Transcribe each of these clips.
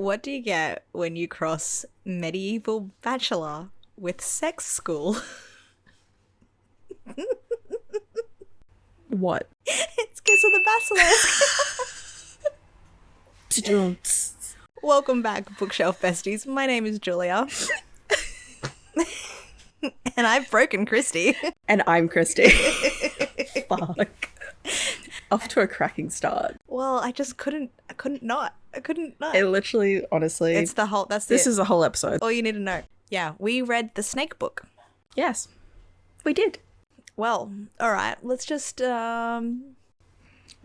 What do you get when you cross medieval Bachelor with Seggs School? What? It's Kiss of the Basilisk. Welcome back, Bookshelf Besties. My name is Julia. And I've broken Christy. And I'm Christy. Fuck. Off to a cracking start. Well, I couldn't not. It literally, honestly. This is a whole episode. All you need to know. Yeah, we read the Snake book. Yes, we did. Well, all right. Let's just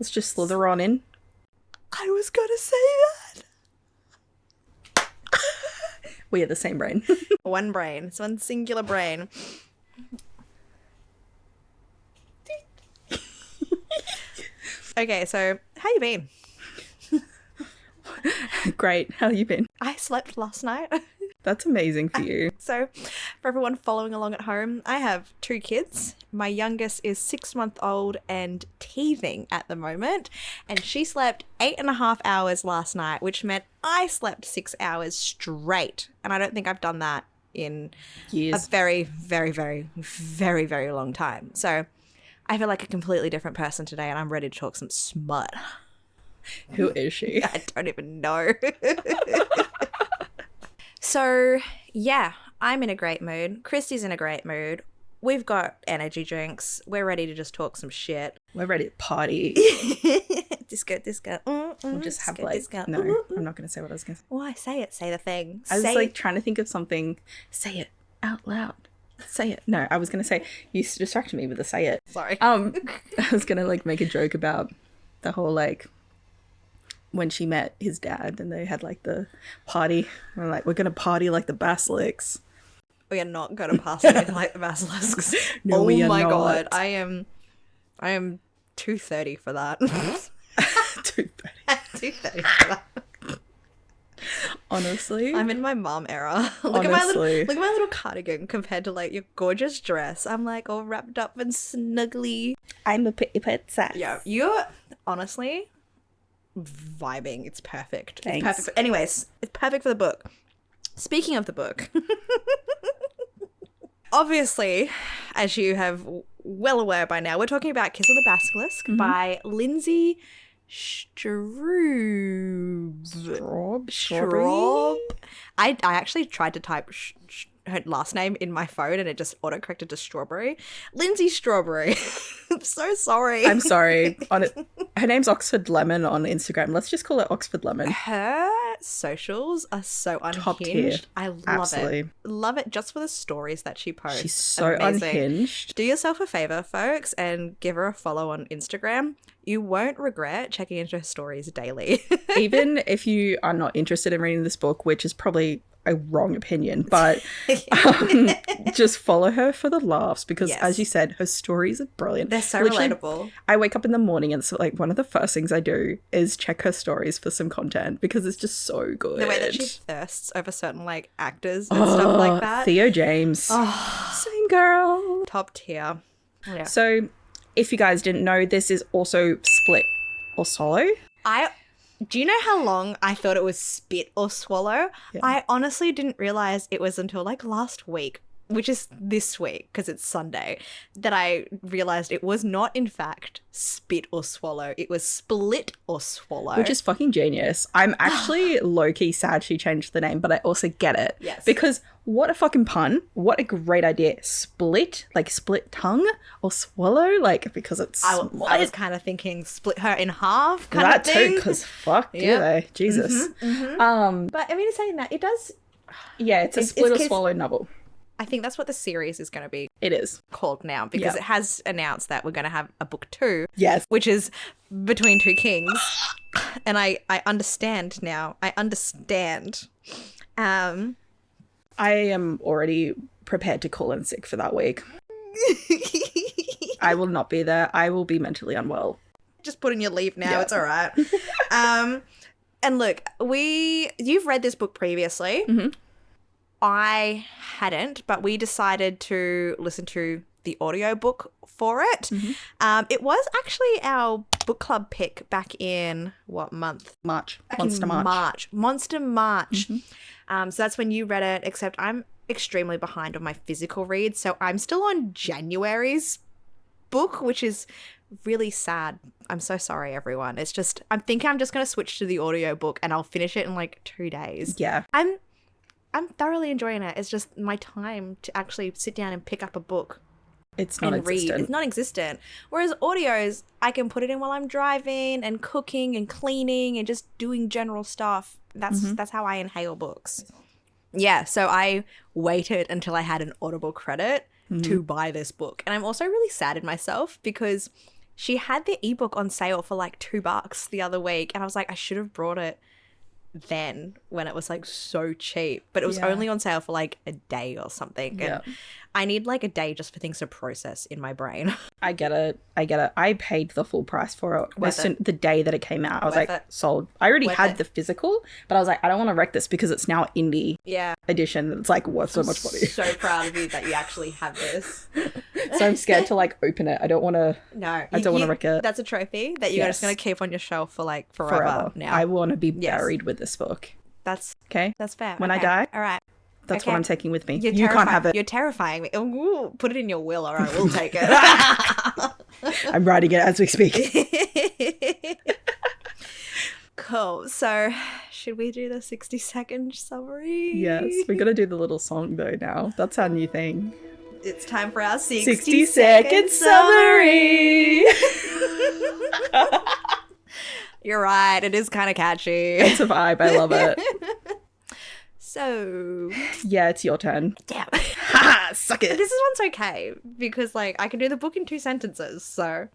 slither on in. I was gonna say that. We are the same brain. One brain. It's one singular brain. Okay, so how you been? Great. How you been? I slept last night. That's amazing for you. So, for everyone following along at home, I have 2 kids. My youngest is 6-month-old and teething at the moment, and she slept 8.5 hours last night, which meant I slept 6 hours straight, and I don't think I've done that in years. A very, very, very, very, very long time. So, I feel like a completely different person today, and I'm ready to talk some smut. Who is she? I don't even know. So, yeah, I'm in a great mood. Christy's in a great mood. We've got energy drinks. We're ready to just talk some shit. We're ready to party. Disco. We'll just have disco. No, I'm not going to say what I was going to say. Why? Say it. Say the thing. I was trying to think of something. Say it out loud. Say it. No, I was going to say, you distracted me with the say it. Sorry. I was going to make a joke about the whole when she met his dad and they had the party. We're we're gonna party like the Basilisks. We are not gonna party like the Basilisks. No, we are my not. God, I am 230 for that. 230. 230 for that. Honestly, I'm in my mom era. Look at my little cardigan compared to your gorgeous dress. I'm all wrapped up and snuggly. I'm a pretty princess. Yeah, you're honestly vibing. It's perfect. Thanks. It's perfect. Anyways, it's perfect for the book. Speaking of the book, obviously, as you have well aware by now, we're talking about Kiss of the Basilisk by Lindsay Straube. Straube. I actually tried to type her last name in my phone and it just autocorrected to Strawberry. Lindsay Strawberry. I'm so sorry. I'm sorry. Her name's Oxford Lemon on Instagram. Let's just call it Oxford Lemon. Her socials are so unhinged. Top tier. I love Absolutely. it. Love it just for the stories that she posts. She's so Amazing. unhinged. Do yourself a favor, folks, and give her a follow on Instagram. You won't regret checking into her stories daily. Even if you are not interested in reading this book, which is probably a wrong opinion, but just follow her for the laughs because, as you said, her stories are brilliant. They're so relatable. I wake up in the morning and so one of the first things I do is check her stories for some content because it's just so good. The way that she thirsts over certain actors and stuff like that. Theo James. Same girl. Top tier. Yeah. So if you guys didn't know, this is also split or swallow. Do you know how long I thought it was spit or swallow? Yeah. I honestly didn't realize it was until last week, which is this week because it's Sunday, that I realized it was not in fact spit or swallow. It was split or swallow. Which is fucking genius. I'm actually low-key sad she changed the name, but I also get it. Yes. Because what a fucking pun. What a great idea. Split, split tongue or swallow, because it's I was kind of thinking split her in half kind that of thing. too, because fuck, do they? Jesus. But I mean, saying that, it does... Yeah, it's a split or swallow novel. I think that's what the series is going to be It is. called now because it has announced that we're going to have a book 2. Yes. Which is Between Two Kings. And I understand now. I understand. I am already prepared to call in sick for that week. I will not be there. I will be mentally unwell. Just put in your leave now. Yeah. It's all right. And look, you've read this book previously. Mm-hmm. I hadn't, but we decided to listen to the audiobook for it. Mm-hmm. It was actually our book club pick back in what month? March. Back Monster in March. Monster March. So that's when you read it, except I'm extremely behind on my physical reads. So I'm still on January's book, which is really sad. I'm so sorry, everyone. It's just, I'm thinking I'm just going to switch to the audiobook and I'll finish it in like 2 days. Yeah. I'm thoroughly enjoying it. It's just my time to actually sit down and pick up a book. It's non-existent. Read. It's non-existent. Whereas audios, I can put it in while I'm driving and cooking and cleaning and just doing general stuff. That's how I inhale books. Yeah, so I waited until I had an Audible credit to buy this book. And I'm also really sad at myself because she had the ebook on sale for like $2 the other week. And I was like, I should have brought it then when it was like so cheap. But it was only on sale for like a day or something. And I need like a day just for things to process in my brain. I get it. I paid the full price for it. The day that it came out, I was like, sold. I already had the physical, but I was like, I don't want to wreck this because it's now indie edition. It's like worth so much money. So proud of you that you actually have this. So I'm scared to like open it. I don't want to. No, I don't want to wreck it. That's a trophy that you're just going to keep on your shelf for like forever. Now I want to be buried with this book. That's okay. That's fair. When I die, all right. That's what I'm taking with me. You can't have it. You're terrifying me. Ooh, put it in your will, or I will take it. I'm writing it as we speak. Cool. So, should we do the 60-second summary? Yes. We're going to do the little song, though, now. That's our new thing. It's time for our 60-second summary. You're right. It is kind of catchy. It's a vibe. I love it. So yeah, it's your turn. Damn. Ha! Suck it. This one's okay because like I can do the book in 2 sentences, so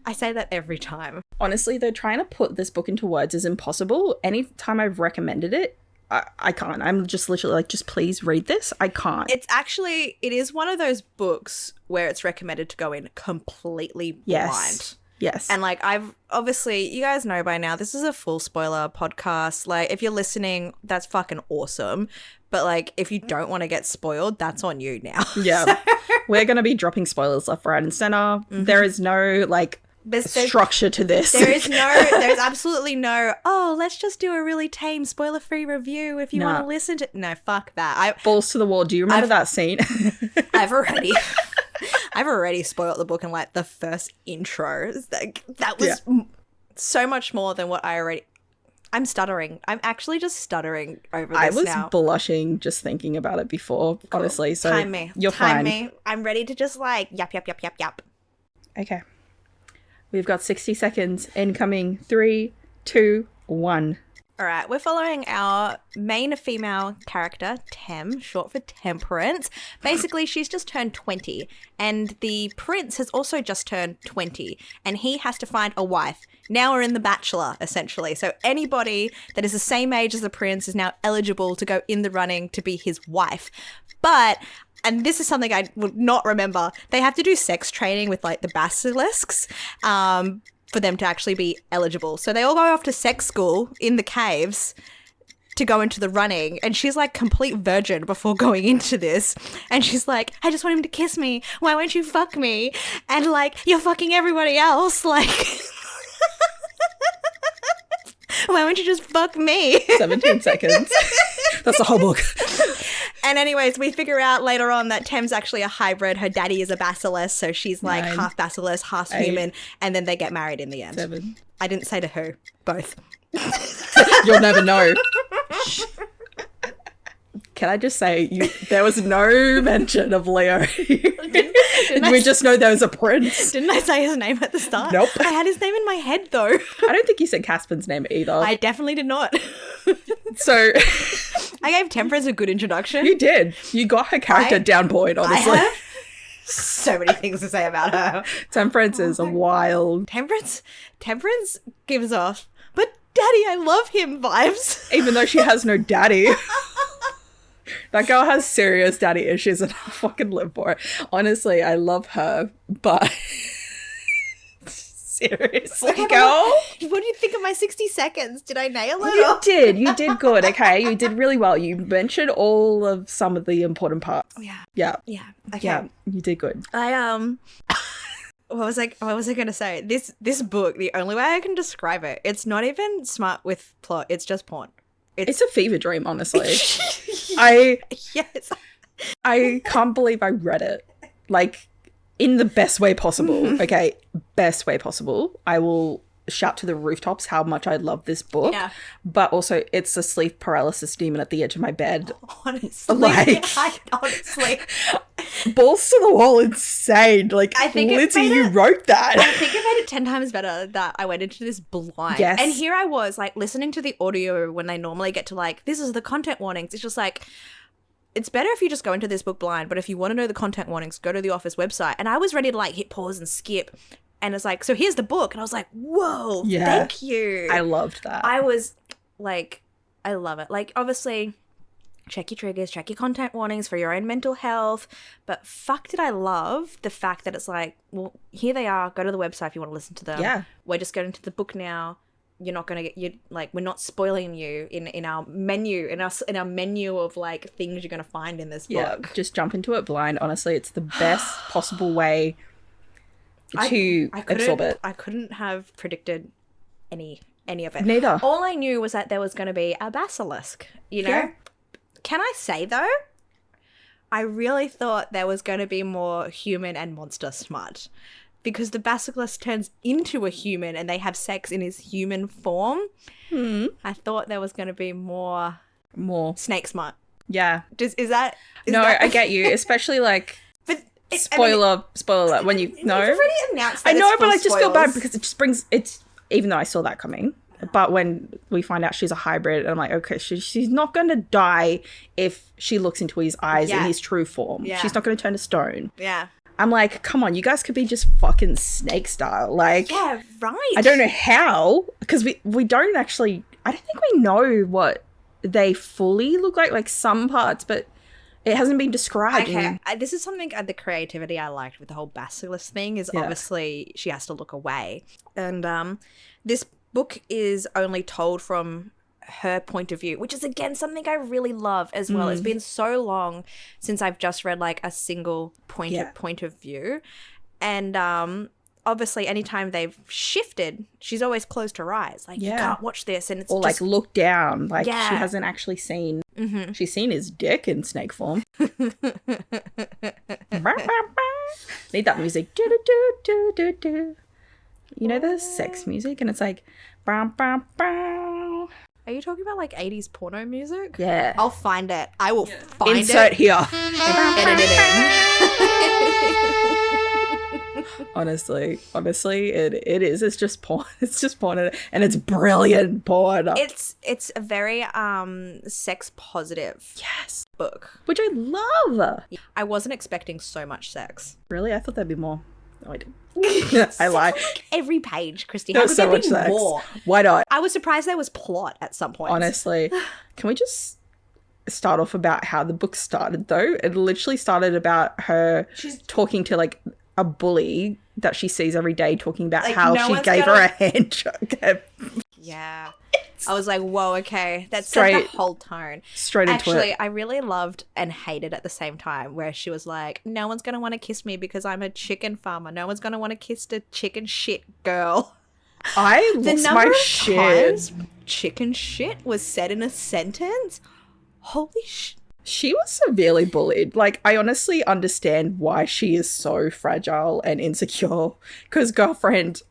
I say that every time. Honestly, though, trying to put this book into words is impossible. Anytime I've recommended it, I can't. I'm just literally like, just please read this. I can't. It is one of those books where it's recommended to go in completely blind. Yes. And like obviously, you guys know by now, this is a full spoiler podcast. Like if you're listening, that's fucking awesome. But like if you don't want to get spoiled, that's on you now. Yeah. So. We're going to be dropping spoilers left, right and center. Mm-hmm. There is no like structure to this. There's absolutely no, let's just do a really tame spoiler-free review if you want to listen to. No, fuck that. Balls to the wall. Do you remember that scene? I've already spoiled the book in like the first intro. That was so much more than what I already. I'm stuttering. I'm actually just stuttering over this now. I was blushing just thinking about it before, honestly. So time me. You're fine. Me. I'm ready to just like yap. Okay. We've got 60 seconds incoming. 3, 2, 1. All right, we're following our main female character, Tem, short for Temperance. Basically, she's just turned 20, and the prince has also just turned 20, and he has to find a wife. Now we're in the Bachelor, essentially. So anybody that is the same age as the prince is now eligible to go in the running to be his wife. But, and this is something I would not remember, they have to do sex training with like the basilisks, for them to actually be eligible. So they all go off to Seggs School in the caves to go into the running. And she's like complete virgin before going into this. And she's like, I just want him to kiss me. Why won't you fuck me? And like, you're fucking everybody else. Like, why won't you just fuck me? 17 seconds. That's the whole book. And anyways, we figure out later on that Tem's actually a hybrid. Her daddy is a basilisk, so she's like 9, half basilisk, half 8, human, and then they get married in the end. 7. I didn't say to who. Both. You'll never know. Can I just say, there was no mention of Leo. We just know there was a prince. Didn't I say his name at the start? Nope. I had his name in my head, though. I don't think you said Casper's name either. I definitely did not. So... I gave Temperance a good introduction. You did. You got her character down point, honestly. I have so many things to say about her. Temperance is a wild... Temperance gives off, but daddy, I love him vibes. Even though she has no daddy. That girl has serious daddy issues and I fucking live for it. Honestly, I love her, but... Seriously, okay, girl. What do you think of my 60 seconds? Did I nail it? You did good, okay? You did really well. You mentioned all of some of the important parts. Yeah. Yeah. Yeah. Okay. Yeah, you did good. What was I gonna say? This book, the only way I can describe it, it's not even smart with plot. It's just porn. It's a fever dream, honestly. Yes. I can't believe I read it. Like, in the best way possible. Okay, best way possible. I will shout to the rooftops how much I love this book. Yeah. But also, it's a sleep paralysis demon at the edge of my bed. Honestly. Honestly. Balls to the wall, insane. Like, I think Lindsay, you wrote that. I think it made it 10 times better that I went into this blind. Yes. And here I was, like, listening to the audio when they normally get to, like, this is the content warnings. It's just like, it's better if you just go into this book blind, but if you want to know the content warnings, go to the Office website. And I was ready to, like, hit pause and skip. And it's like, so here's the book. And I was like, whoa, thank you. I loved that. I was, like, I love it. Like, obviously, check your triggers, check your content warnings for your own mental health. But fuck did I love the fact that it's like, well, here they are. Go to the website if you want to listen to them. Yeah. We're just going to the book now. You're not going to get, we're not spoiling you in our menu, in our menu of, like, things you're going to find in this book. Just jump into it blind. Honestly, it's the best possible way to absorb it. I couldn't have predicted any of it. Neither. All I knew was that there was going to be a basilisk, you know? Yeah. Can I say, though, I really thought there was going to be more human and monster smut. Because the basilisk turns into a human and they have sex in his human form. I thought there was going to be more snake smut. Yeah. Is that... I get you. Especially, like... Spoiler when you know. You've already announced that. I know, but I just feel bad because it just brings it's. Even though I saw that coming, but when we find out she's a hybrid, I'm like, okay, she's not going to die if she looks into his eyes in his true form. Yeah. She's not going to turn to stone. Yeah. I'm like, come on, you guys could be just fucking snake style, like. Yeah, right. I don't know how, because we don't actually. I don't think we know what they fully look like some parts, but. It hasn't been described. Okay, this is something, the creativity I liked with the whole basilisk thing is obviously she has to look away. And this book is only told from her point of view, which is, again, something I really love as well. It's been so long since I've just read, like, a single point of view. And obviously, anytime they've shifted, she's always closed her eyes. Like, you can't watch this. And it's or, just... like, look down. Like, she hasn't actually seen... She's seen his dick in snake form. Need that music. Do, do, do, do, do, do. You know the sex music? And it's like... Bow, bow, bow. Are you talking about, like, 80s porno music? Yeah. I'll find it. I will find Insert it. here. Edit it in. Honestly, it is. It's just porn. It's just porn, and it's brilliant porn. It's a very sex positive book, which I love. I wasn't expecting so much sex. Really, I thought there'd be more. No, I didn't. I lie. Like every page, Christy. There's so much sex. More? Why not? I was surprised there was plot at some point. Honestly, can we just start off about how the book started? Though it literally started about her talking to like a bully that she sees every day, talking about like, how she gave her a hand job. Yeah. I was like, whoa, okay. That's the whole tone. Straight into it. Actually, I really loved and hated at the same time where she was like, no one's going to want to kiss me because I'm a chicken farmer. No one's going to want to kiss the chicken shit girl. I lost my shit. Times chicken shit was said in a sentence. Holy shit. She was severely bullied. Like, I honestly understand why she is so fragile and insecure. Because, girlfriend,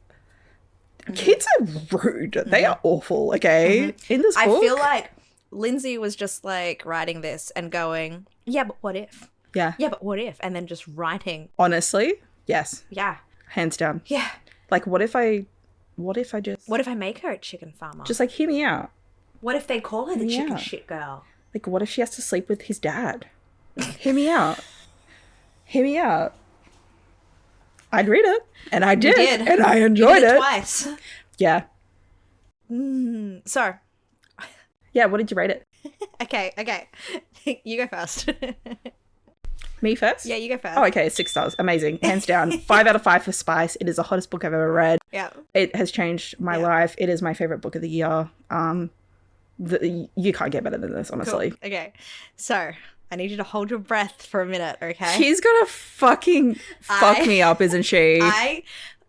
kids are rude. They are awful, okay? In this book. I feel like Lindsay was just, like, writing this and going, yeah, but what if? Yeah. Yeah, but what if? And then just writing. Honestly, yes. Yeah. Hands down. Yeah. Like, what if I make her a chicken farmer? Just, like, hear me out. What if they call her the chicken shit girl? Like, what if she has to sleep with his dad? Hear me out. Hear me out. I'd read it. And I did. And I enjoyed it. Twice. Yeah. So. Yeah, what did you rate it? Okay. You go first. Me first? Yeah, you go first. Oh, okay. 6 stars. Amazing. Hands down. 5 out of 5 for Spice. It is the hottest book I've ever read. Yeah. It has changed my life. It is my favorite book of the year. You can't get better than this, honestly. Cool. Okay. So, I need you to hold your breath for a minute, okay? She's gonna fucking fuck me up, isn't she?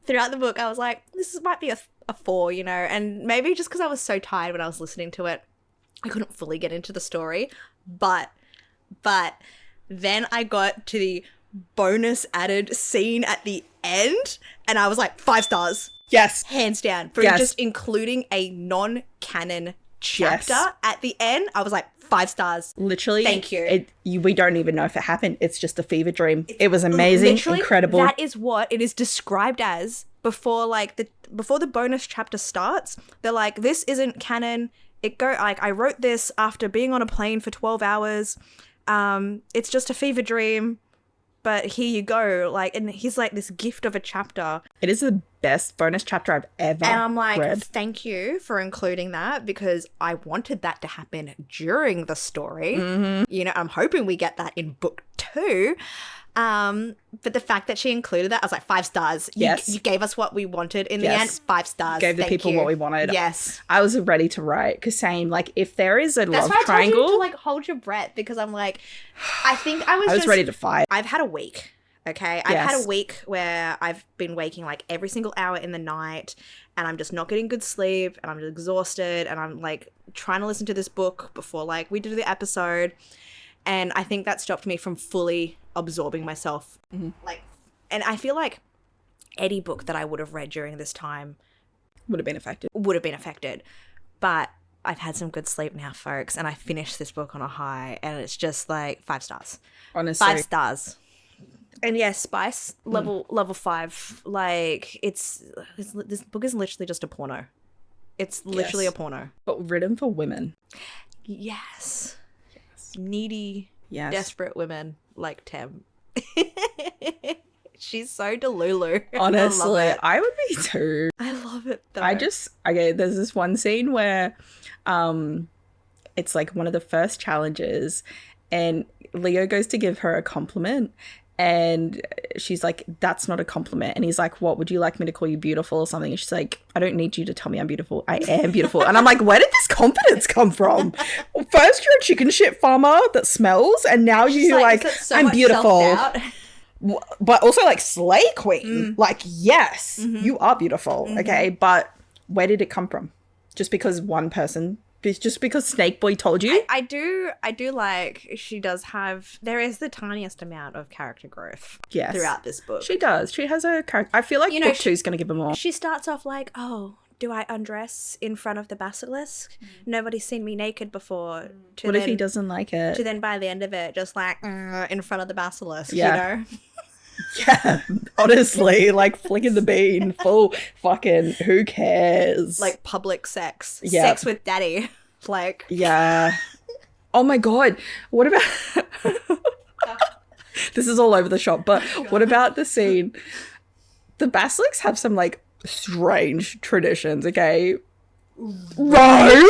Throughout the book, I was like, this might be a 4, you know, and maybe just because I was so tired when I was listening to it, I couldn't fully get into the story, but then I got to the bonus added scene at the end, and I was like, 5 stars. Yes. Hands down. For just including a non-canon chapter at the end, I was like, 5 stars. Literally. Thank you. We don't even know if it happened. It's just a fever dream. It was amazing, incredible. That is what it is described as before the bonus chapter starts. They're like, this isn't canon. I wrote this after being on a plane for 12 hours. It's just a fever dream. But here you go. Like, and he's like this gift of a chapter. It is the best bonus chapter I've ever And I'm like, read. Thank you for including that, because I wanted that to happen during the story. Mm-hmm. You know, I'm hoping we get that in book 2. But the fact that she included that, I was like, 5 stars. Yes. You gave us what we wanted in the end. 5 stars. Gave the people what we wanted. Yes. I was ready to write, because saying, like, if there is a love triangle. That's why I told you to, like, hold your breath, because I'm like, I think I was ready to fight. I've had a week. Okay, I've had a week where I've been waking like every single hour in the night, and I'm just not getting good sleep, and I'm just exhausted, and I'm like trying to listen to this book before like we do the episode, and I think that stopped me from fully absorbing myself. Mm-hmm. Like, and I feel like any book that I would have read during this time would have been affected. But I've had some good sleep now, folks, and I finished this book on a high, and it's just like 5 stars. Honestly, 5 stars. And yeah, spice level 5. Like this book is literally just a porno. It's literally a porno, but written for women. Yes. Needy, desperate women like Tem. She's so delulu. Honestly, I would be too. I love it though. There's this one scene where it's like one of the first challenges, and Leo goes to give her a compliment, and she's like, that's not a compliment. And he's like, what, would you like me to call you beautiful or something? And she's like, I don't need you to tell me I'm beautiful. I am beautiful. And I'm like, where did this confidence come from? First you're a chicken shit farmer that smells, and now you're like I'm beautiful. But also like slay queen. Like, yes, you are beautiful. Okay, but where did it come from? Just because one person? Just because Snake Boy told you? I do like, she does have, there is the tiniest amount of character growth throughout this book. She does. She has a character. I feel like book 2 is going to give her more. She starts off like, oh, do I undress in front of the basilisk? Nobody's seen me naked before. What if he doesn't like it? To then by the end of it, just like, in front of the basilisk, you know? Yeah, honestly, like flicking the bean, full fucking who cares? Like public sex. Yeah. Sex with daddy. Like. Yeah. Oh my God. What about. This is all over the shop, but what about the scene? The basilisks have some like strange traditions, okay? Right?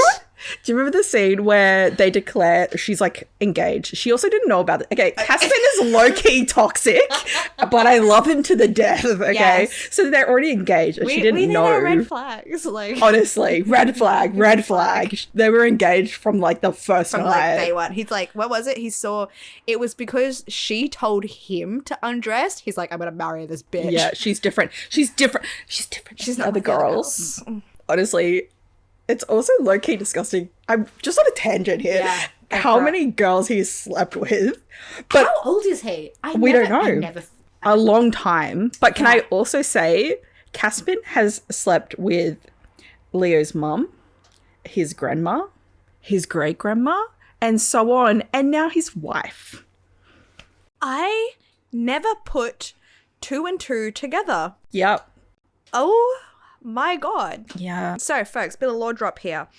Do you remember the scene where they declare she's like engaged? She also didn't know about it. Okay, Caspian is low-key toxic, but I love him to the death, okay? Yes. So they're already engaged and she didn't know. We red flags, like. Honestly, red flag. They were engaged from like the first night. Like day one. He's like, what was it? He saw, it was because she told him to undress. He's like, I'm going to marry this bitch. Yeah, she's different. She's not other girls. Honestly. It's also low-key disgusting. I'm just on a tangent here. Yeah, how many girls he's slept with. But how old is he? We don't know. A long time. But can I also say, Caspian has slept with Leo's mum, his grandma, his great-grandma, and so on. And now his wife. I never put 2 and 2 together. Yep. Oh my God. Yeah. So, folks, bit of lore drop here.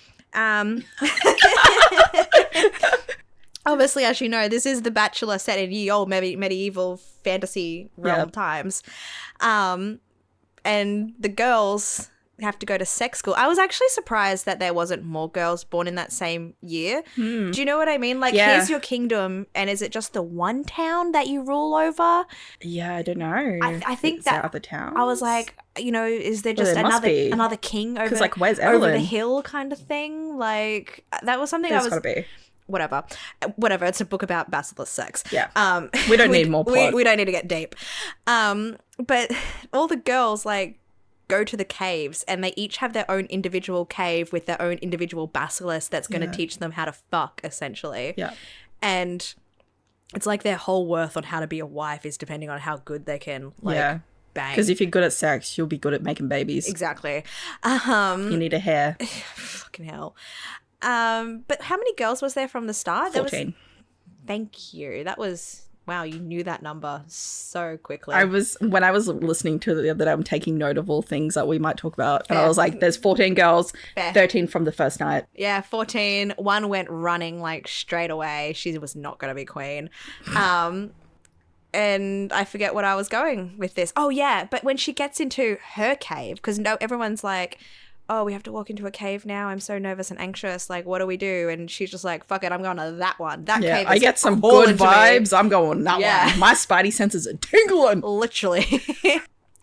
Obviously, as you know, this is the Bachelor set in ye old medieval fantasy realm times. And the girls have to go to Seggs School. I was actually surprised that there wasn't more girls born in that same year. Do you know what I mean? Like, here's your kingdom, and is it just the one town that you rule over? Yeah, I don't know. I think that other towns. I was like, you know, is there just another king over, like, where's over the hill kind of thing? Like, that was something I was. Gotta be. whatever. It's a book about basilisk sex. Yeah. We don't need more plot. We don't need to get deep. But all the girls like go to the caves, and they each have their own individual cave with their own individual basilisk that's going to teach them how to fuck, essentially. Yeah. And it's like their whole worth on how to be a wife is depending on how good they can bang. Because if you're good at sex, you'll be good at making babies. Exactly. You need a hair. Fucking hell. But how many girls was there from the start? 14. Thank you. That was... Wow, you knew that number so quickly. When I was listening to it the other day, I'm taking note of all things that we might talk about. And I was like, there's 14 girls, 13 from the first night. Yeah, 14. One went running like straight away. She was not going to be queen. And I forget what I was going with this. Oh, yeah. But when she gets into her cave, because everyone's like, oh, we have to walk into a cave now. I'm so nervous and anxious. Like, what do we do? And she's just like, fuck it, I'm going to that one. That cave is I get some good vibes. I'm going that one. My spidey senses are tingling. Literally.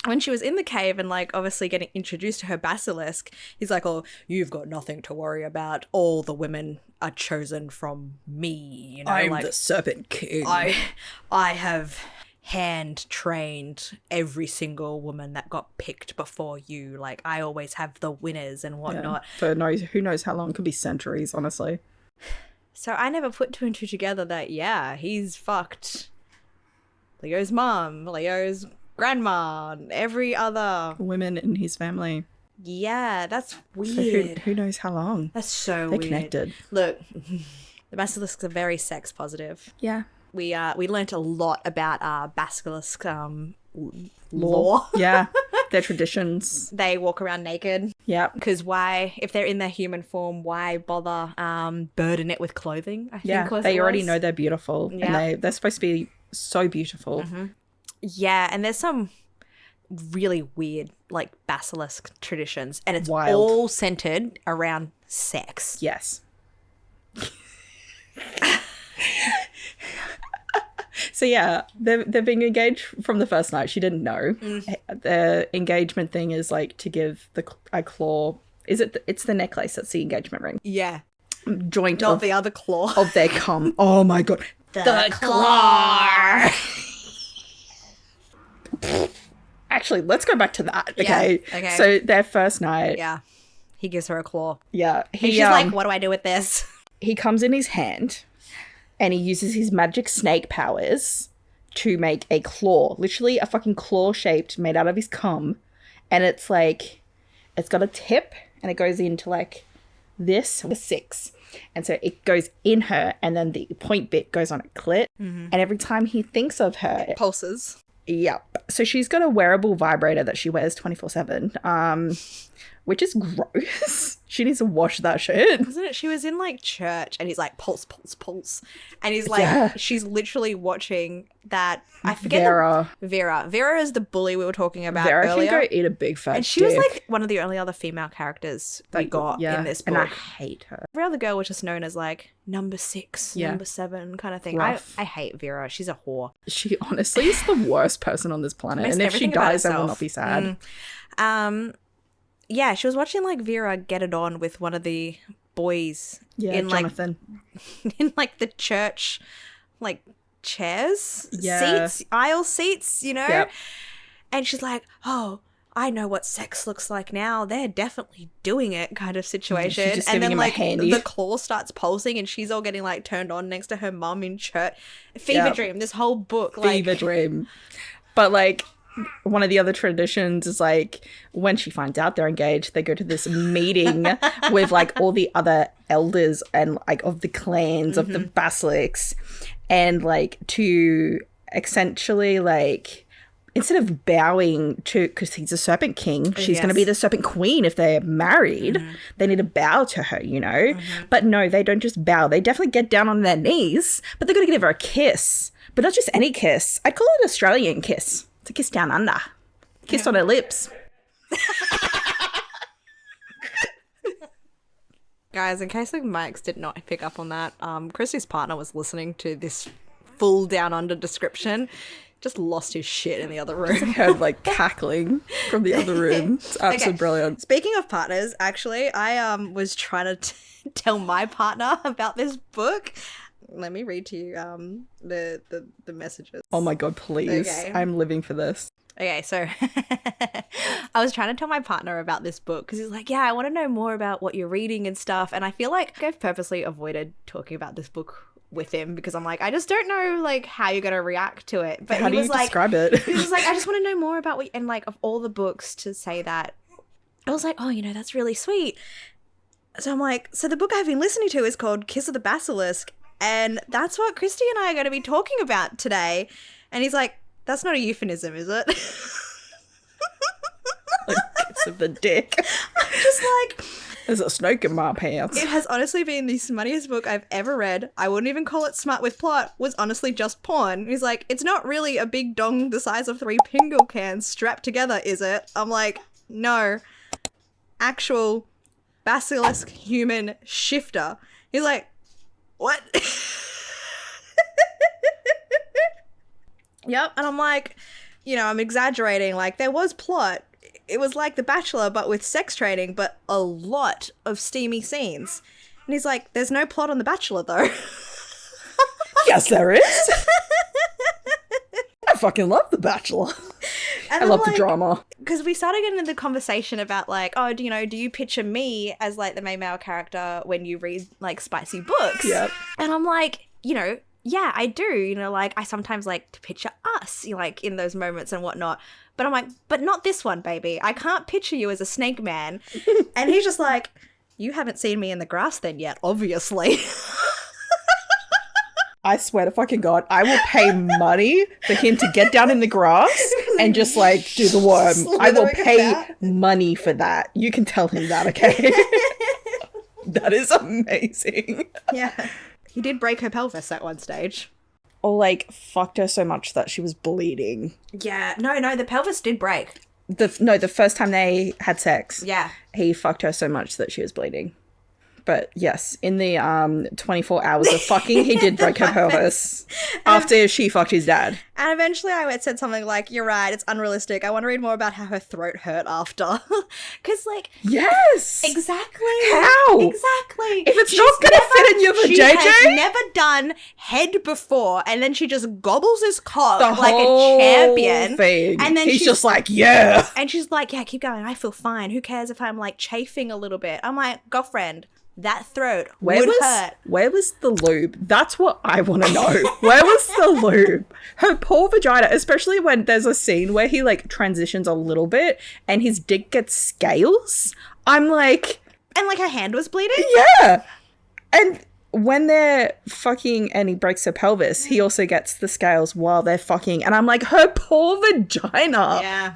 When she was in the cave and, like, obviously getting introduced to her basilisk, he's like, oh, you've got nothing to worry about. All the women are chosen from me, you know? I'm the Serpent King. I have hand trained every single woman that got picked before you. Like, I always have the winners and whatnot. For who knows how long. It could be centuries, honestly. So I never put two and two together that, he's fucked Leo's mom, Leo's grandma, and every other women in his family. Yeah, that's weird. So who knows how long? That's so They're weird. Connected. Look, the basilisks are very sex positive. Yeah. We learnt a lot about basilisk lore. Yeah, their traditions. They walk around naked. Yeah. Because why, if they're in their human form, why bother burden it with clothing? I think they already know they're beautiful. Yeah. And they're supposed to be so beautiful. Mm-hmm. Yeah, and there's some really weird, like, basilisk traditions. And it's all centered around sex. Yes. So yeah, they're being engaged from the first night. She didn't know. The engagement thing is like to give a claw. It's the necklace that's the engagement ring. Yeah. Joint Not the other claw. Of their cum. Oh my god. The claw. Actually, let's go back to that. Okay. Yeah. Okay. So their first night. Yeah. He gives her a claw. Yeah. She's like, what do I do with this? He comes in his hand. And he uses his magic snake powers to make a claw. Literally a fucking claw shaped, made out of his cum. And it's like, it's got a tip and it goes into like this, 6. And so it goes in her and then the point bit goes on a clit. Mm-hmm. And every time he thinks of her, it pulses. Yep. So she's got a wearable vibrator that she wears 24/7. Which is gross. She needs to wash that shit. Isn't it? She was in like church and he's like, pulse, pulse, pulse. And he's like, she's literally watching that. I forget. Vera. Vera is the bully we were talking about earlier. Vera can go eat a big fat And she was like one of the only other female characters we got in this book. And I hate her. Every other girl was just known as like number 6, number 7 kind of thing. I hate Vera. She's a whore. She honestly is the worst person on this planet. And if she dies, I will not be sad. Yeah, she was watching like Vera get it on with one of the boys in Jonathan. Like in like the church like chairs, seats, aisle seats, you know? Yep. And she's like, "Oh, I know what sex looks like now. They're definitely doing it," kind of situation. She's just and giving then him like a handy. the claw starts pulsing and she's all getting like turned on next to her mum in church. Fever dream, this whole book. Fever dream. But like one of the other traditions is like when she finds out they're engaged, they go to this meeting with like all the other elders and like of the clans of the basilisks, and like to essentially like instead of bowing to, because he's a serpent king, she's going to be the serpent queen if they're married, they need to bow to her, you know? But no, they don't just bow. They definitely get down on their knees, but they're going to give her a kiss. But not just any kiss. I'd call it an Australian kiss. It's a kiss down under. Kiss on her lips. Guys, in case like mics did not pick up on that, Chrissy's partner was listening to this full down under description. just lost his shit in the other room. I heard like cackling from the other room. It's absolutely brilliant. Speaking of partners, actually, I was trying to tell my partner about this book. Let me read to you the messages. Oh my god, please. Okay. I'm living for this. Okay, so I was trying to tell my partner about this book because he's like, yeah, I want to know more about what you're reading and stuff. And I feel like I've purposely avoided talking about this book with him because I'm like, I just don't know like how you're gonna react to it. But how do you describe it? He was like, I just want to know more about what, and like of all the books to say that, I was like, oh, you know, that's really sweet. So I'm like, so the book I've been listening to is called Kiss of the Basilisk, and that's what Christy and I are going to be talking about today. And he's like, that's not a euphemism, is it? Like, kiss of the dick. I'm just like, there's a snake in my pants. It has honestly been the smuttiest book I've ever read. I wouldn't even call it smut with plot. Was honestly just porn. He's like, it's not really a big dong the size of 3 Pingle cans strapped together, is it? I'm like, no. Actual basilisk human shifter. He's like, what? Yep. And I'm like, you know, I'm exaggerating. Like, there was plot. It was like The Bachelor, but with sex training, but a lot of steamy scenes. And he's like, there's no plot on The Bachelor, though. Yes, there is. I fucking love The Bachelor. I love the drama. Because we started getting into the conversation about like, oh, do you picture me as like the main male character when you read like spicy books? Yep. And I'm like, you know, yeah, I do. You know, like I sometimes like to picture us, you know, like in those moments and whatnot. But I'm like, but not this one, baby. I can't picture you as a snake man. And he's just like, you haven't seen me in the grass then yet, obviously. I swear to fucking God, I will pay money for him to get down in the grass and just like do the worm. I will pay money for that. You can tell him that, okay? That is amazing. Yeah. He did break her pelvis at one stage. Or like fucked her so much that she was bleeding. Yeah. No, the pelvis did break. The first time they had sex. Yeah. He fucked her so much that she was bleeding. But yes, in the 24 hours of fucking, he did break her pelvis after she fucked his dad. And eventually I said something like, you're right, it's unrealistic. I want to read more about how her throat hurt after. Because, like... Yes! Exactly. How? Exactly. If it's not going to fit in your vajayjay... She has never done head before, and then she just gobbles his cock like a champion. Thing. And then he's just like, yeah. And she's like, yeah, keep going. I feel fine. Who cares if I'm, like, chafing a little bit? I'm like, girlfriend... That throat would hurt. Where was the lube? That's what I want to know. Where was the lube? Her poor vagina, especially when there's a scene where he like transitions a little bit and his dick gets scales. I'm like... And like her hand was bleeding? Yeah. And when they're fucking and he breaks her pelvis, he also gets the scales while they're fucking. And I'm like, her poor vagina. Yeah.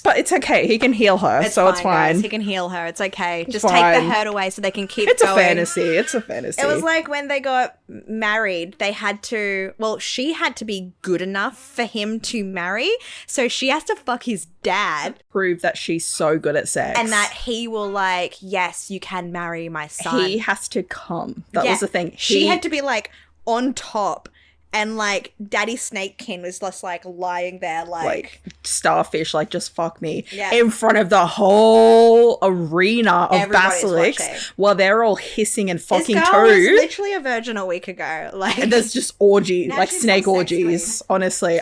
But it's okay. He can heal her, it's fine. Guys. He can heal her. It's okay. Just take the hurt away so they can keep going. It's a fantasy. It's a fantasy. It was like when they got married, they had to... Well, she had to be good enough for him to marry, so she has to fuck his dad. Prove that she's so good at sex. And that he will like, yes, you can marry my son. He has to come. That was the thing. She had to be like on top. And, like, Daddy Snakekin was just, like, lying there, like... starfish, like, just fuck me. Yeah. In front of the whole arena of basilisks while they're all hissing and fucking too. This girl was literally a virgin a week ago. Like, and there's just orgy, like, snake orgies. Honestly,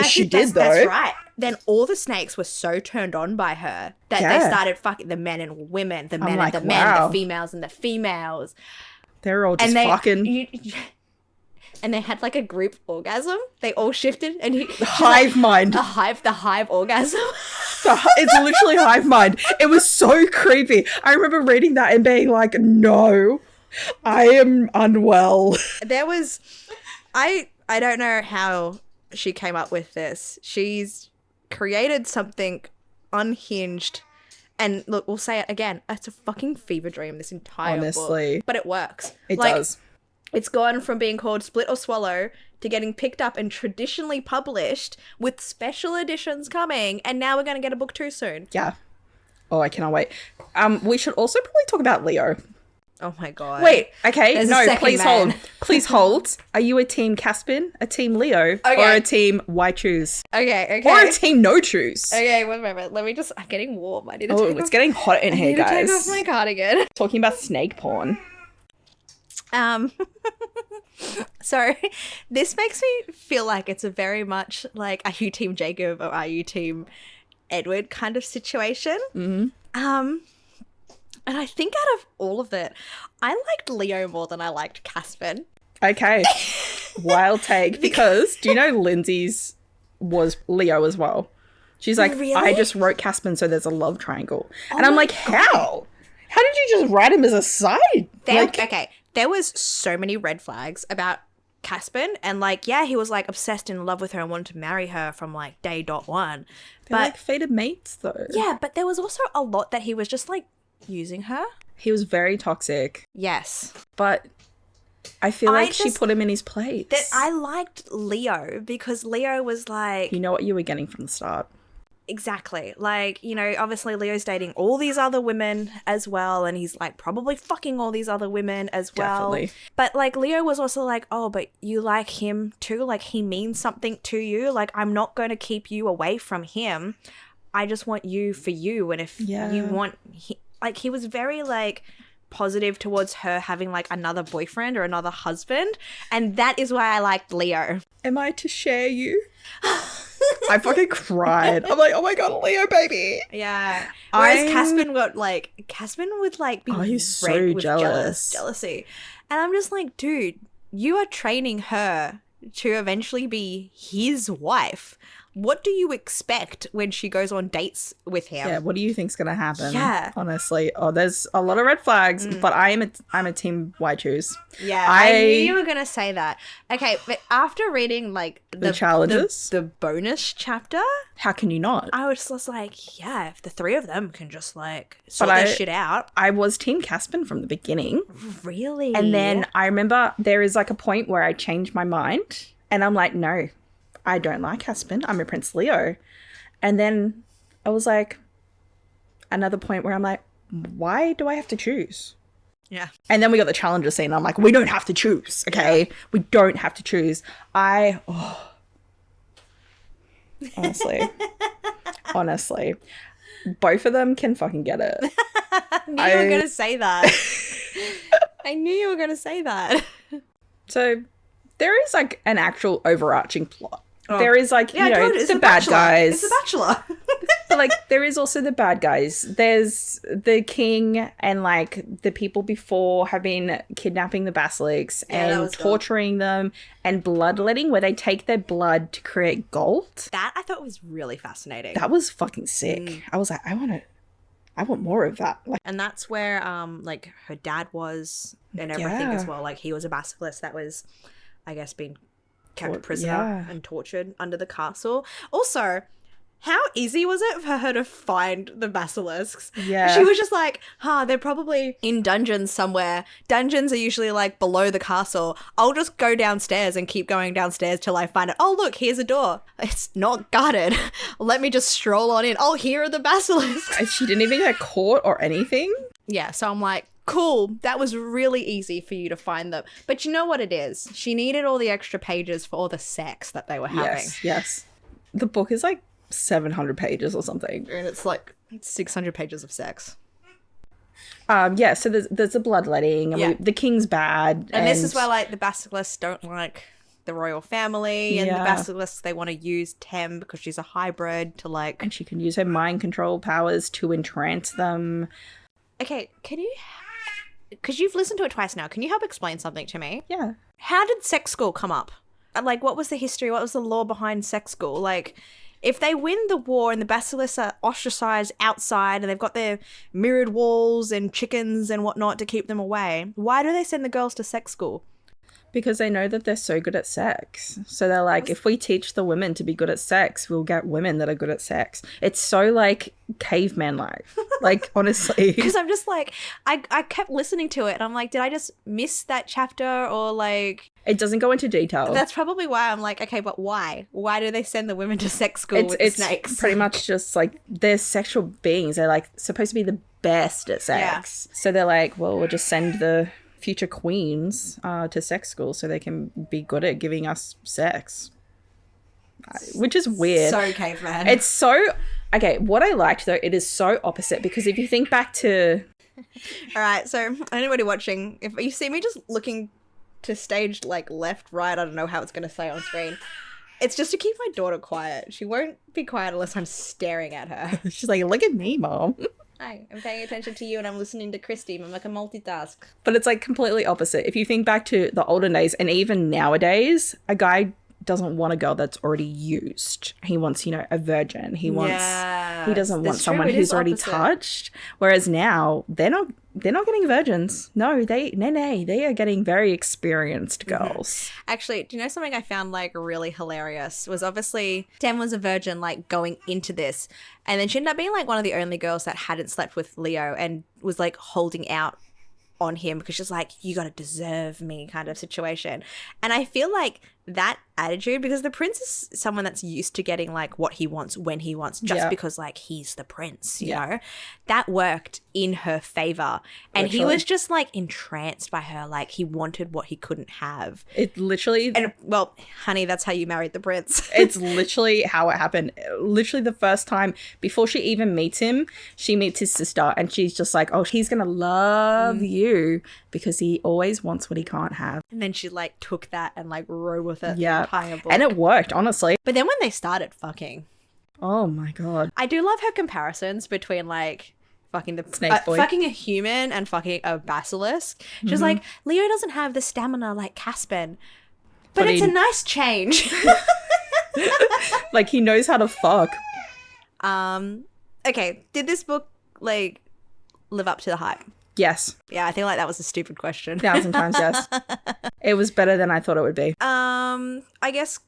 she did, though. That's right. Then all the snakes were so turned on by her that they started fucking the men and women, the men and the men, the females and the females. They're all just fucking... And they had like a group orgasm. They all shifted, and hive mind. The hive orgasm. It's literally hive mind. It was so creepy. I remember reading that and being like, "No, I am unwell." There was, I don't know how she came up with this. She's created something unhinged. And look, we'll say it again. It's a fucking fever dream. This entire book, but it works. It does. It's gone from being called Split or Swallow to getting picked up and traditionally published with special editions coming. And now we're going to get a book 2 soon. Yeah. Oh, I cannot wait. We should also probably talk about Leo. Oh my God. Wait, okay. Please hold. Please hold. Are you a team Caspian, a team Leo, or a team why choose? Okay. Or a team no choose? Okay, one moment. Let me just... I'm getting warm. I need to it's getting hot in here, guys. I need to take off my cardigan. Talking about snake porn. So this makes me feel like it's a very much like, are you team Jacob or are you team Edward kind of situation? Mm-hmm. And I think out of all of it, I liked Leo more than I liked Caspian. Okay. Wild take. Because do you know Lindsay's was Leo as well? She's like, really? I just wrote Caspian so there's a love triangle. And I'm like, how? How did you just write him as a side? Okay. There was so many red flags about Caspian, and like, yeah, he was like obsessed in love with her and wanted to marry her from like day .1. They're like fated mates though. Yeah, but there was also a lot that he was just like using her. He was very toxic. Yes. But I feel like she put him in his place. I liked Leo because Leo was like... You know what you were getting from the start. Exactly. Like, you know, obviously Leo's dating all these other women as well, and he's like probably fucking all these other women as well. Definitely. But like Leo was also like, oh, but you like him too? Like he means something to you? Like I'm not going to keep you away from him. I just want you for you. And if you want... he was very like positive towards her having like another boyfriend or another husband. And that is why I liked Leo. Am I to share you? I fucking cried. I'm like, oh my god, Leo, baby. Yeah. Whereas Caspian would like be he's so jealousy. And I'm just like, dude, you are training her to eventually be his wife. What do you expect when she goes on dates with him? Yeah, what do you think's gonna happen? Yeah. Honestly. Oh, there's a lot of red flags, but I'm a team why choose. Yeah, I knew you were gonna say that. Okay, but after reading like the challenges, the bonus chapter, how can you not? I was just like, yeah, if the three of them can just like sort their shit out. I was team Caspian from the beginning. Really? And then I remember there is like a point where I changed my mind and I'm like, no, I don't like Caspian. I'm a Prince Leo. And then I was like, another point where I'm like, why do I have to choose? Yeah. And then we got the challenger scene. I'm like, we don't have to choose, okay? Yeah. We don't have to choose. Honestly, both of them can fucking get it. I knew you were going to say that. I knew you were going to say that. So there is like an actual overarching plot. Oh. There is like, you know, the bad guys. It's The Bachelor. But like there is also the bad guys. There's the king and like the people before have been kidnapping the basilisks and torturing them and bloodletting where they take their blood to create gold. That I thought was really fascinating. That was fucking sick. I was like, I want more of that. Like, and that's where like her dad was and everything as well. Like he was a basilisk that was, I guess, being kept prisoner and tortured under the castle. Also, how easy was it for her to find the basilisks? Yeah. She was just like, they're probably in dungeons somewhere. Dungeons are usually like below the castle. I'll just go downstairs and keep going downstairs till I find it. Oh, look, here's a door. It's not guarded. Let me just stroll on in. Oh, here are the basilisks. She didn't even get caught or anything. Yeah, so I'm like, cool, that was really easy for you to find them. But you know what it is? She needed all the extra pages for all the sex that they were having. Yes. The book is like 700 pages or something. And it's like 600 pages of sex. So there's a bloodletting. And the king's bad. And this is where like the basilisks don't like the royal family, and the basilisks, they want to use Tem because she's a hybrid to like... And she can use her mind control powers to entrance them. Okay, because you've listened to it twice now, can you help explain something to me? Yeah. How did Seggs School come up? Like, what was the history? What was the lore behind Seggs School? Like, if they win the war and the basilisks are ostracized outside and they've got their mirrored walls and chickens and whatnot to keep them away, why do they send the girls to Seggs School? Because they know that they're so good at sex. So they're like, if we teach the women to be good at sex, we'll get women that are good at sex. It's so like caveman life. Like, honestly. Because I'm just like, I kept listening to it and I'm like, did I just miss that chapter or like... It doesn't go into detail. That's probably why I'm like, okay, but why? Why do they send the women to Seggs School with the snakes? It's pretty much just like they're sexual beings. They're like supposed to be the best at sex. Yeah. So they're like, well, we'll just send the future queens to Seggs School so they can be good at giving us sex. Which is weird. So caveman. It's so... Okay, what I liked, though, it is so opposite, because if you think back to... All right, so anybody watching, if you see me just looking to stage, like, left, right, I don't know how it's going to say on screen, it's just to keep my daughter quiet. She won't be quiet unless I'm staring at her. She's like, look at me, Mom. Hi, I'm paying attention to you and I'm listening to Christy. I'm like a multitask. But it's, like, completely opposite. If you think back to the olden days, and even nowadays, a guy doesn't want a girl that's already used. He wants, a virgin. He doesn't want someone who's already touched. Whereas now they're not getting virgins. No, they are getting very experienced girls. Actually, do you know something I found like really hilarious was obviously Dem was a virgin like going into this, and then she ended up being like one of the only girls that hadn't slept with Leo and was like holding out on him because she's like, you gotta deserve me kind of situation. And I feel like that attitude, because the prince is someone that's used to getting like what he wants when he wants, just because like he's the prince, you know, that worked in her favor. And he was just like entranced by her, like he wanted what he couldn't have. It literally, and well, honey, that's how you married the prince. It's literally how it happened. Literally the first time, before she even meets him, she meets his sister and she's just like, oh, he's gonna love you because he always wants what he can't have. And then she like took that and like rode with it. Yeah. And it worked, honestly. But then when they started fucking, oh my God, I do love her comparisons between like fucking the snake boy, fucking a human and fucking a basilisk. She's like, Leo doesn't have the stamina like Caspian, but it's a nice change. Like he knows how to fuck. Okay, did this book like live up to the hype? Yes. Yeah, I think like that was a stupid question. 1,000 times yes. It was better than I thought it would be. I guess,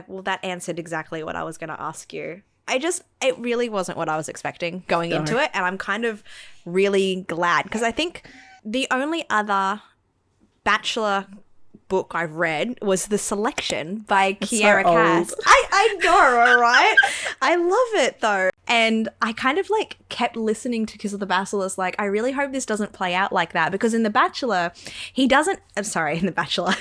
well, that answered exactly what I was going to ask you. It really wasn't what I was expecting going into it, and I'm kind of really glad, because I think the only other Bachelor book I've read was The Selection by Kiera Cass. I know, right? I love it though. And I kind of like kept listening to Kiss of the Basilisk, like, I really hope this doesn't play out like that, because in The Bachelor, in The Bachelor,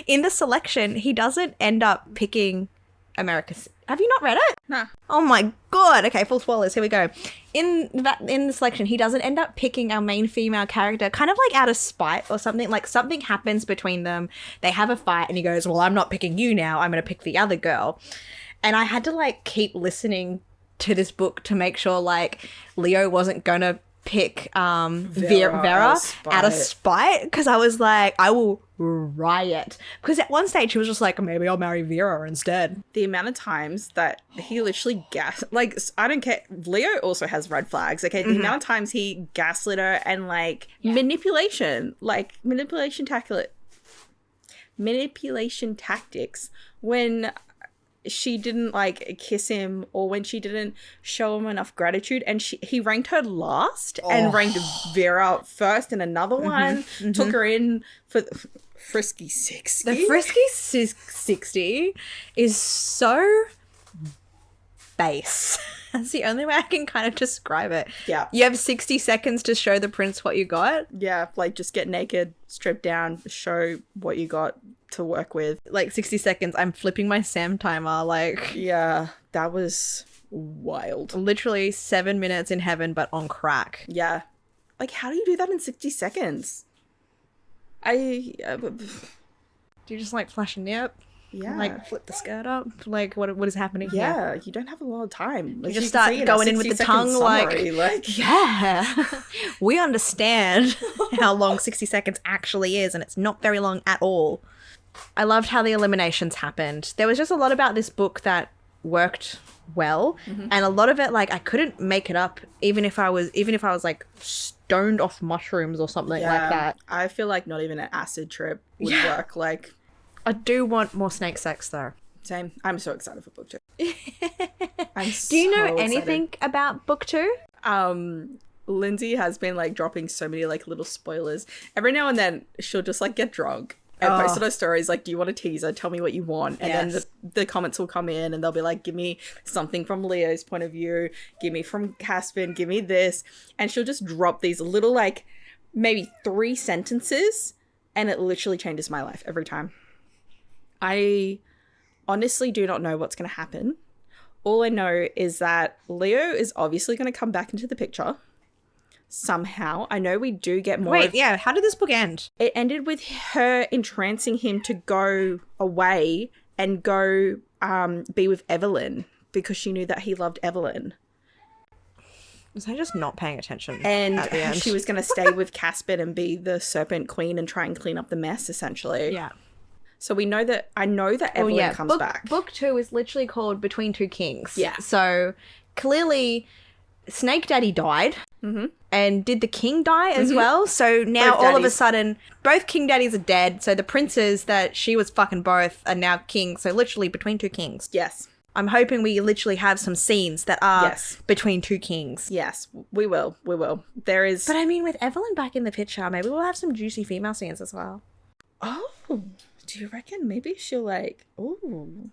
in The Selection, he doesn't end up picking America's. Have you not read it? Nah. Oh my God. Okay, full spoilers. Here we go. In The Selection, he doesn't end up picking our main female character, kind of like out of spite or something. Like something happens between them. They have a fight and he goes, well, I'm not picking you now. I'm going to pick the other girl. And I had to like keep listening to this book to make sure like Leo wasn't going to pick Vera out of spite, because I was like, I will riot, because at one stage he was just like, maybe I'll marry Vera instead. The amount of times that he literally like, I don't care, Leo also has red flags, okay? The amount of times he gaslit her and like manipulation tactics when she didn't like kiss him, or when she didn't show him enough gratitude, and he ranked her last and ranked Vera first in another one, took her in for Frisky 60. The Frisky 60 is so base. That's the only way I can kind of describe it. Yeah. You have 60 seconds to show the prince what you got. Yeah, like just get naked, strip down, show what you got to work with. Like 60 seconds, I'm flipping my Sam timer, like. Yeah, that was wild. Literally 7 minutes in heaven, but on crack. Yeah. Like, how do you do that in 60 seconds? Do you just like flash a nip? Yeah. Like flip the skirt up? Like what is happening here? Yeah, you don't have a lot of time. You just start going in with the tongue summary, like yeah. We understand how long 60 seconds actually is, and it's not very long at all. I loved how the eliminations happened. There was just a lot about this book that worked well, and a lot of it, like, I couldn't make it up even if I was like stoned off mushrooms or something like that. I feel like not even an acid trip would work. Like, I do want more snake sex though. Same. I'm so excited for book 2. Do you know anything about book 2? Lindsay has been like dropping so many like little spoilers. Every now and then she'll just like get drunk and post on her stories like, do you want a teaser? Tell me what you want. And then the comments will come in and they'll be like, give me something from Leo's point of view, give me from Caspian, give me this. And she'll just drop these little like maybe 3 sentences, and it literally changes my life every time. I honestly do not know what's going to happen. All I know is that Leo is obviously going to come back into the picture somehow. I know we do get more. Wait, yeah. How did this book end? It ended with her entrancing him to go away and go be with Evelyn because she knew that he loved Evelyn. Was I just not paying attention? And at the end? she was going to stay with Caspin and be the Serpent Queen and try and clean up the mess, essentially. Yeah. So I know that Evelyn comes back. Book 2 is literally called Between Two Kings. Yeah. So clearly, Snake Daddy died. And did the king die as well? So now all of a sudden, both king daddies are dead. So the princes that she was fucking both are now kings. So literally between two kings. Yes. I'm hoping we literally have some scenes that are between two kings. Yes, we will. We will. There is... But I mean, with Evelyn back in the picture, maybe we'll have some juicy female scenes as well. Oh, do you reckon maybe she'll like... Ooh.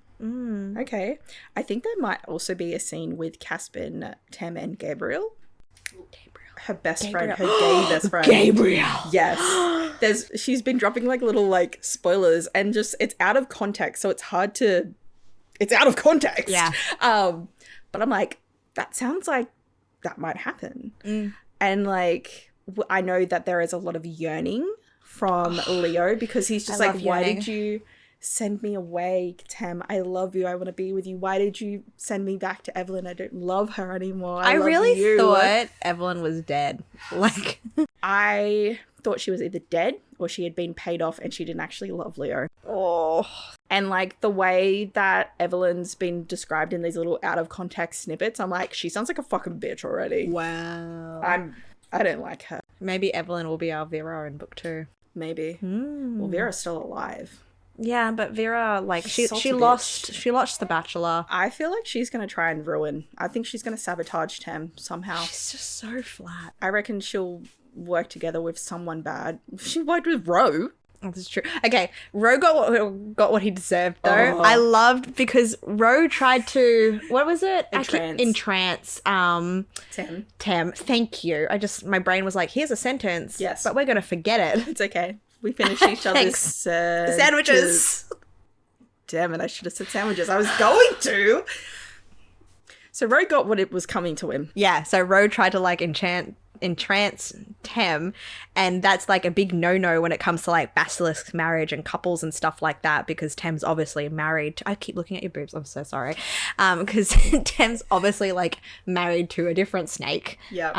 Okay. I think there might also be a scene with Caspin, Tem, and Gabriel. Her best friend, her gay best friend. Gabriel. Yes. She's been dropping like little like spoilers and just it's out of context, so it's hard to... It's out of context. Yeah. But I'm like, that sounds like that might happen. And like, I know that there is a lot of yearning from Leo because he's just like, why did you send me away, Tem? I love you. I want to be with you. Why did you send me back to Evelyn? I don't love her anymore. I really thought Evelyn was dead. Like, I thought she was either dead or she had been paid off and she didn't actually love Leo. Oh. And like the way that Evelyn's been described in these little out of context snippets, I'm like, she sounds like a fucking bitch already. Wow. I don't like her. Maybe Evelyn will be our Vera in book 2. Maybe. Well, Vera's still alive. Yeah, but Vera, like, she lost the Bachelor. I feel like she's going to try and ruin. I think she's going to sabotage Tem somehow. She's just so flat. I reckon she'll work together with someone bad. She worked with Ro. Oh, that's true. Okay, Ro got what he deserved, though. I loved because Ro tried to... What was it? Entrance. Tem. Thank you. My brain was like, here's a sentence. Yes. But we're going to forget it. It's okay. We finished each other's sandwiches. Damn it, I should have said sandwiches. I was going to. So Ro got what it was coming to him. Yeah, so Ro tried to like entrance Tem, and that's like a big no-no when it comes to like basilisk marriage and couples and stuff like that, because Tem's obviously married. I keep looking at your boobs, I'm so sorry. Because Tem's obviously like married to a different snake. Yeah.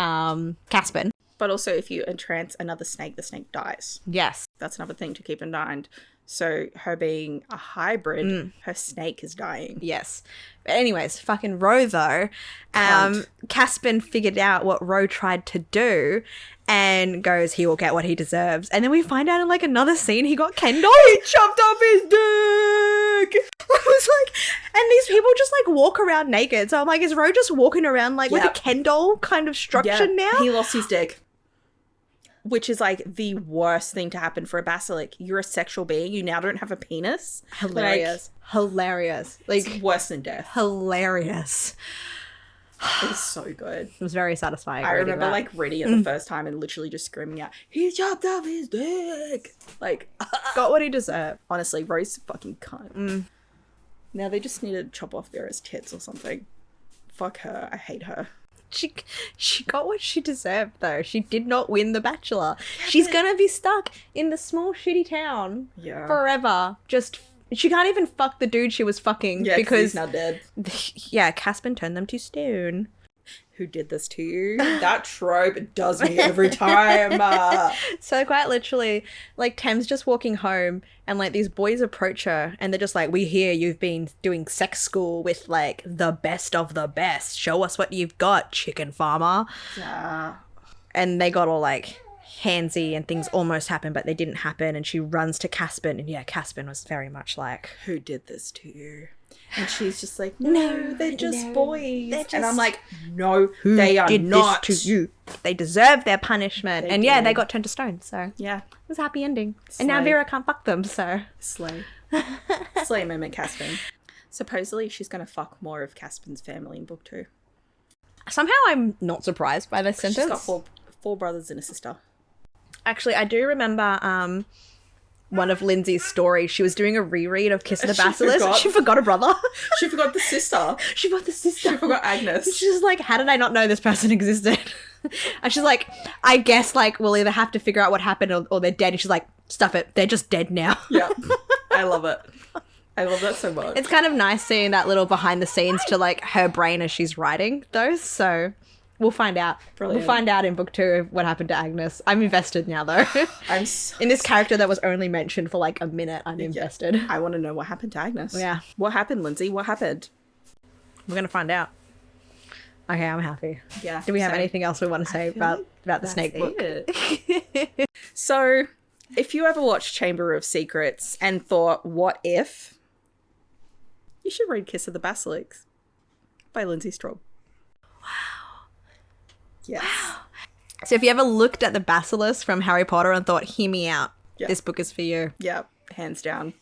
Caspin. But also, if you entrance another snake, the snake dies. Yes. That's another thing to keep in mind. So her being a hybrid, her snake is dying. Yes. But anyways, fucking Ro, though, Caspin figured out what Ro tried to do and goes, he will get what he deserves. And then we find out in like another scene, he got Kendall. He chopped off his dick! I was like, and these people just like walk around naked. So I'm like, is Ro just walking around like with a Ken doll kind of structure now? He lost his dick. Which is like the worst thing to happen for a basilisk. You're a sexual being. You now don't have a penis. Hilarious. Hilarious. Like, it's worse than death. Hilarious. It was so good. It was very satisfying. I remember like reading it the first time and literally just screaming out, he chopped off his dick. Like, got what he deserved. Honestly, Rose fucking cunt. Now they just need to chop off Vera's tits or something. Fuck her. I hate her. She got what she deserved, though. She did not win The Bachelor. She's gonna be stuck in the small shitty town forever. She can't even fuck the dude she was fucking because he's now dead. Yeah, Caspin turned them to stone. Who did this to you? That trope does me every time. So quite literally, like, Tem's just walking home and like these boys approach her and they're just like, we hear you've been doing Seggs School with like the best of the best. Show us what you've got, chicken farmer. Yeah. And they got all like handsy and things almost happened, but they didn't happen. And she runs to Caspin, and yeah, Caspin was very much like, who did this to you? And she's just like, no, they're just boys. And I'm like, no, they are not. This to you. They deserve their punishment. They got turned to stone. So yeah, it was a happy ending. Slay. And now Vera can't fuck them. So slay, slay moment, Caspin. Supposedly, she's gonna fuck more of Caspin's family in book 2. Somehow, I'm not surprised by this sentence. She's got four brothers and a sister. Actually, I do remember one of Lindsay's stories. She was doing a reread of Kiss of the Basilisk. She forgot a brother. She forgot the sister. She forgot Agnes. She's like, how did I not know this person existed? And she's like, I guess, like, we'll either have to figure out what happened or they're dead. And she's like, stuff it. They're just dead now. Yeah. I love it. I love that so much. It's kind of nice seeing that little behind the scenes to, like, her brain as she's writing those. So we'll find out. Brilliant. We'll find out in book 2 what happened to Agnes. I'm invested now, though. In this character that was only mentioned for, like, a minute, I'm invested. I want to know what happened to Agnes. Yeah. What happened, Lindsay? What happened? We're going to find out. Okay, I'm happy. Yeah. Do we have anything else we want to say about the snake book? So, if you ever watched Chamber of Secrets and thought, what if? You should read Kiss of the Basilisk by Lindsay Straube. Wow. Yes. Wow. So if you ever looked at the Basilisk from Harry Potter and thought, hear me out, this book is for you. Yeah, hands down.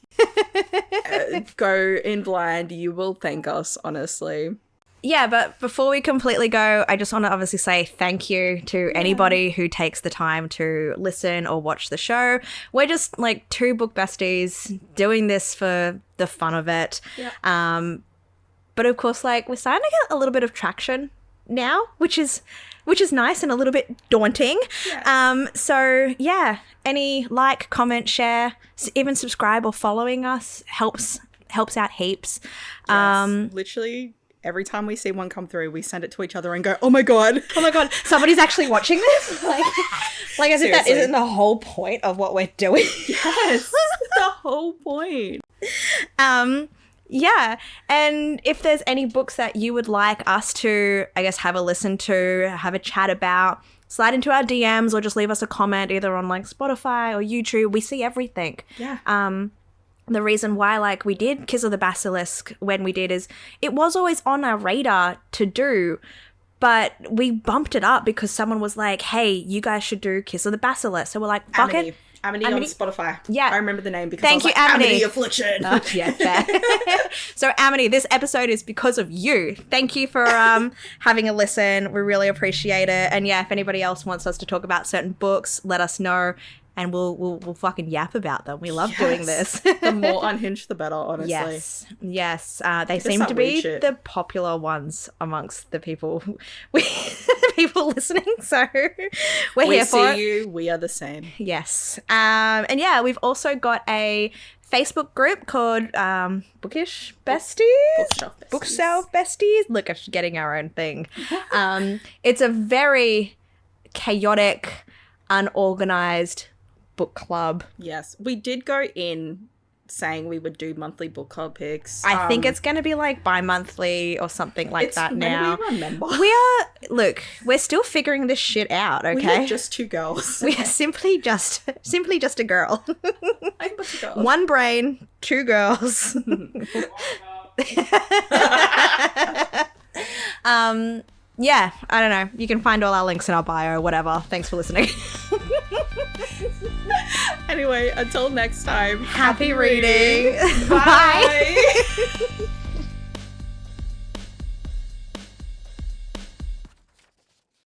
Go in blind. You will thank us, honestly. Yeah, but before we completely go, I just want to obviously say thank you to anybody who takes the time to listen or watch the show. We're just like 2 book besties doing this for the fun of it. Yeah. But of course, like, we're starting to get a little bit of traction now, which is nice and a little bit daunting. Yes. So yeah, any like, comment, share, even subscribe or following us helps out heaps. Yes, literally. Every time we see one come through, we send it to each other and go, oh my God, somebody's actually watching this? Like as if that Seriously. isn't the whole point of what we're doing. Yes, the whole point. Yeah, and if there's any books that you would like us to, I guess, have a listen to, have a chat about, slide into our DMs or just leave us a comment either on like Spotify or YouTube. We see everything. Yeah. The reason why, like, we did Kiss of the Basilisk when we did is it was always on our radar to do, but we bumped it up because someone was like, hey, you guys should do Kiss of the Basilisk. So we're like, fuck it. Amity on Spotify. Yeah. I remember the name because Thank I was you, like, Amity. Amity Affliction. Oh, yeah, fair. So, Amity, this episode is because of you. Thank you for having a listen. We really appreciate it. And yeah, if anybody else wants us to talk about certain books, let us know. And we'll fucking yap about them. We love doing this. The more unhinged, the better, honestly. Yes. They seem to be the popular ones amongst the people listening. So we're here for it. We see you. We are the same. Yes. And yeah, we've also got a Facebook group called Bookish Besties? Bookshelf Besties. Look, I'm getting our own thing. It's a very chaotic, unorganized book club. Yes, we did go in saying we would do monthly book club picks. I think it's going to be like bi-monthly or something like that now. We remember. We're still figuring this shit out, okay? We are just 2 girls. We are simply just a girl. I'm but a girl. 1 brain, 2 girls. Yeah, I don't know. You can find all our links in our bio or whatever. Thanks for listening. Anyway, until next time. Happy reading. Bye.